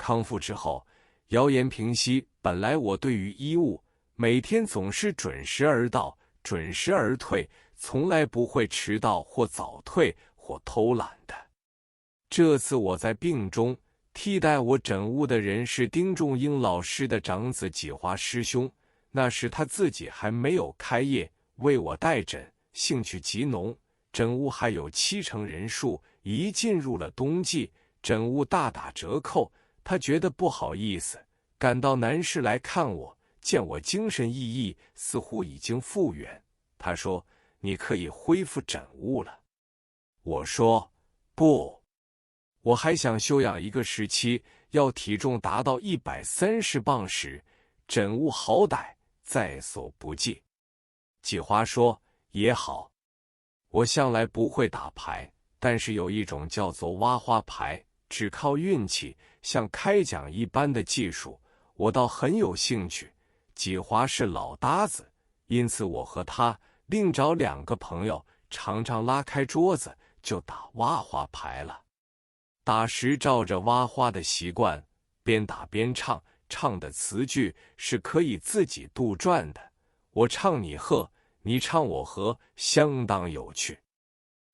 康复之后，谣言平息，本来我对于医务每天总是准时而到，准时而退，从来不会迟到或早退或偷懒的。这次我在病中，替代我诊务的人是丁仲英老师的长子纪华师兄，那时他自己还没有开业，为我代诊，兴趣极浓，诊务还有70%人数，一进入了冬季，诊务大打折扣，他觉得不好意思，赶到南市来看我，见我精神奕奕，似乎已经复原，他说：“你可以恢复诊务了。”我说：“不，我还想休养一个时期，要体重达到130磅时，诊务好歹在所不计。”纪华说：“也好，我向来不会打牌，但是有一种叫做挖花牌，只靠运气，像开奖一般的技术，我倒很有兴趣。纪华是老搭子，因此我和他另找2个朋友，常常拉开桌子就打挖花牌了。打时照着挖花的习惯，边打边唱，唱的词句是可以自己杜撰的，我唱你和，你唱我和，相当有趣。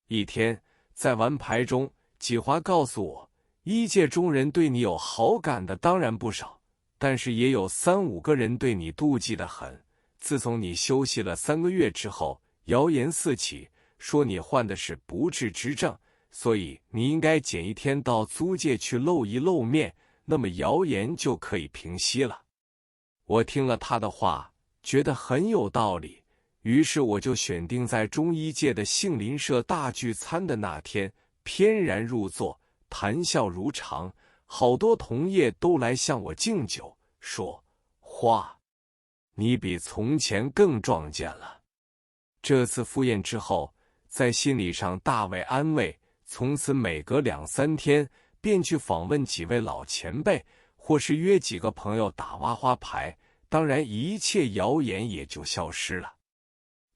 一天在玩牌中，纪华告诉我，医界中人对你有好感的当然不少，但是也有3、5个人对你妒忌得很。自从你休息了3个月之后，谣言四起，说你患的是不治之症，所以你应该拣一天到租界去露一露面，那么谣言就可以平息了。我听了他的话，觉得很有道理，于是我就选定在中医界的杏林社大聚餐的那天，翩然入座，谈笑如常，好多同业都来向我敬酒，说：“花，你比从前更壮健了。”这次赴宴之后，在心理上大为安慰，从此每隔2、3天便去访问几位老前辈，或是约几个朋友打挖花牌，当然一切谣言也就消失了。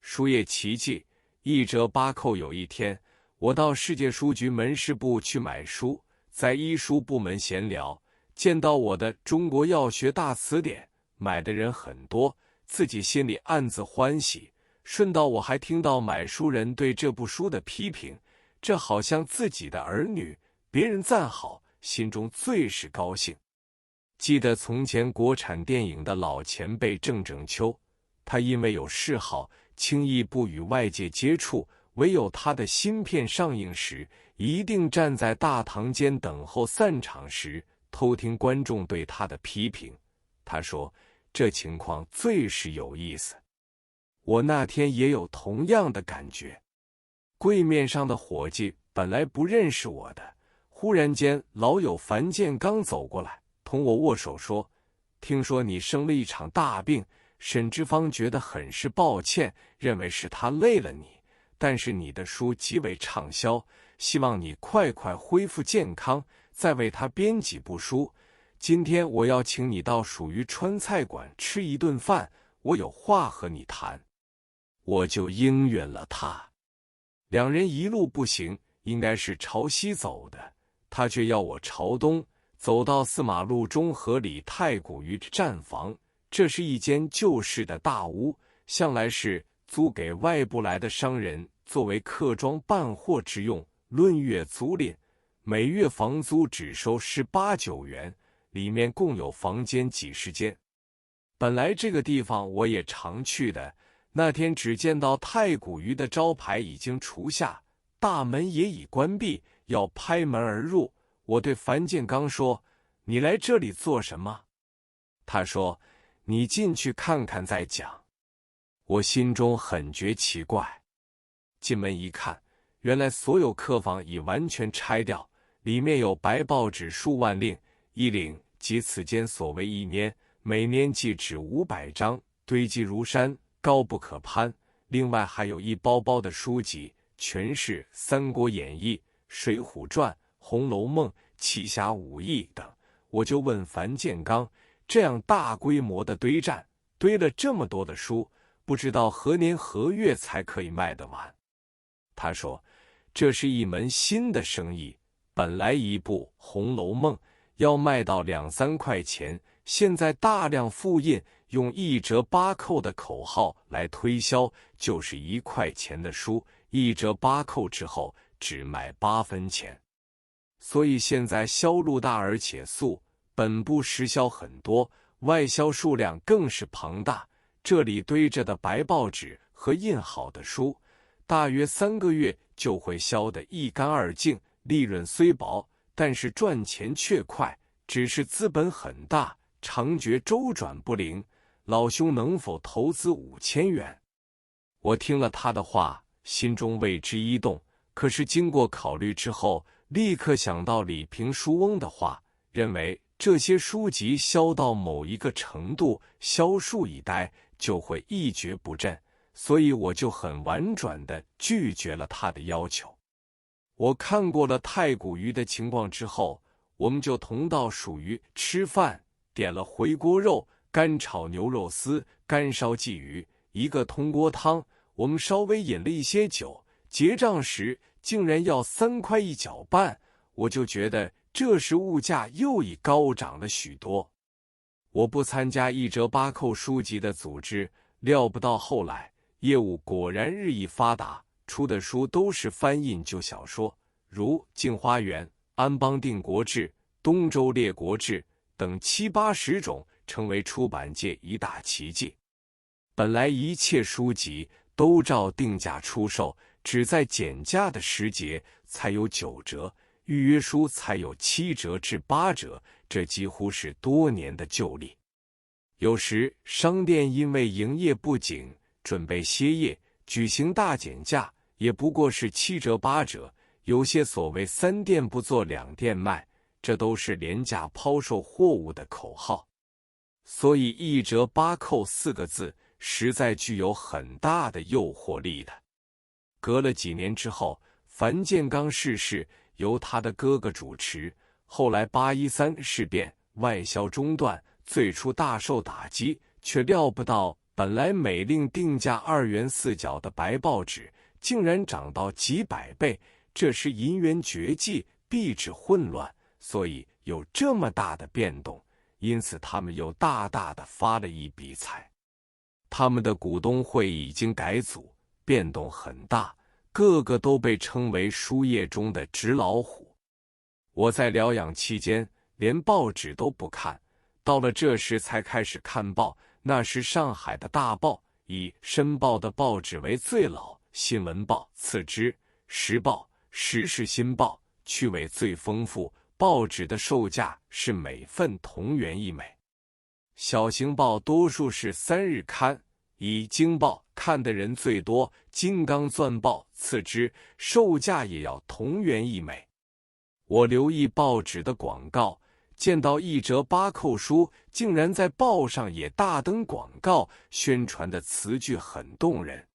书业奇迹，一折八扣。有一天，我到世界书局门市部去买书，在医书部门闲聊，见到我的《中国药学大词典》，买的人很多，自己心里暗自欢喜。顺道我还听到买书人对这部书的批评，这好像自己的儿女，别人赞好，心中最是高兴。记得从前国产电影的老前辈郑正秋，他因为有嗜好，轻易不与外界接触，唯有他的新片上映时，一定站在大堂间等候散场时，偷听观众对他的批评。他说，这情况最是有意思。我那天也有同样的感觉。柜面上的伙计本来不认识我的，忽然间老友樊建刚走过来，同我握手说：“听说你生了一场大病，沈之芳觉得很是抱歉，认为是他累了你，但是你的书极为畅销，希望你快快恢复健康，再为他编几部书。今天我要请你到属于川菜馆吃一顿饭，我有话和你谈。”我就应允了他。2人一路步行，应该是朝西走的，他却要我朝东，走到4马路中和里太古鱼站房。这是一间旧式的大屋，向来是租给外部来的商人作为客庄办货之用，论月租赁，每月房租只收18、9元，里面共有房间几十间。本来这个地方我也常去的，那天只见到太古鱼的招牌已经除下，大门也已关闭，要拍门而入。我对樊建刚说：“你来这里做什么？”他说：“你进去看看再讲。”我心中很觉奇怪。进门一看，原来所有客房已完全拆掉，里面有白报纸数万令，一领即此间所谓一拈，每拈即纸500张，堆积如山，高不可攀。另外还有一包包的书籍，全是《三国演义》《水浒传》《红楼梦》《奇侠武艺》等。我就问樊建刚，这样大规模的堆栈，堆了这么多的书，不知道何年何月才可以卖得完。他说，这是一门新的生意，本来一部《红楼梦》要卖到2、3块钱。现在大量复印，用1折8扣的口号来推销，就是1块钱的书，1折8扣之后只卖8分钱。所以现在销路大而且速，本部实销很多，外销数量更是庞大。这里堆着的白报纸和印好的书，大约3个月就会销得一干二净，利润虽薄，但是赚钱却快，只是资本很大，常觉周转不灵。老兄能否投资5000元？我听了他的话，心中为之一动，可是经过考虑之后，立刻想到李平书翁的话，认为这些书籍销到某一个程度，销数一呆，就会一蹶不振，所以我就很婉转地拒绝了他的要求。我看过了太古鱼的情况之后，我们就同到属于吃饭，点了回锅肉、干炒牛肉丝、干烧鲫鱼，一个铜锅汤。我们稍微饮了一些酒，结账时竟然要3块1角半，我就觉得这时物价又已高涨了许多。我不参加1折8扣书籍的组织，料不到后来业务果然日益发达，出的书都是翻印旧小说，如《镜花缘》《安邦定国志》《东周列国志》等70、80种，成为出版界一大奇迹。本来一切书籍都照定价出售，只在减价的时节才有9折，预约书才有7折至8折，这几乎是多年的旧例。有时商店因为营业不景，准备歇业，举行大减价，也不过是7折8折。有些所谓3店不做2店卖，这都是廉价抛售货物的口号。所以1折8扣4个字实在具有很大的诱惑力的。隔了几年之后，樊建刚逝世，由他的哥哥主持。后来813事变，外销中断，最初大受打击，却料不到本来每令定价2元4角的白报纸，竟然涨到几百倍。这时银元绝迹，币制混乱，所以有这么大的变动。因此他们又大大的发了一笔财。他们的股东会已经改组，变动很大，个个都被称为书业中的纸老虎。我在疗养期间连报纸都不看，到了这时才开始看报。那时上海的大报以《申报》的报纸为最老，《新闻报》次之，《时报》《时事新报》趣味最丰富。报纸的售价是每份铜元1枚。小型报多数是3日刊，以《京报》看的人最多，《金刚钻报》次之，售价也要铜元1枚。我留意报纸的广告，见到1折8扣书竟然在报上也大登广告，宣传的词句很动人。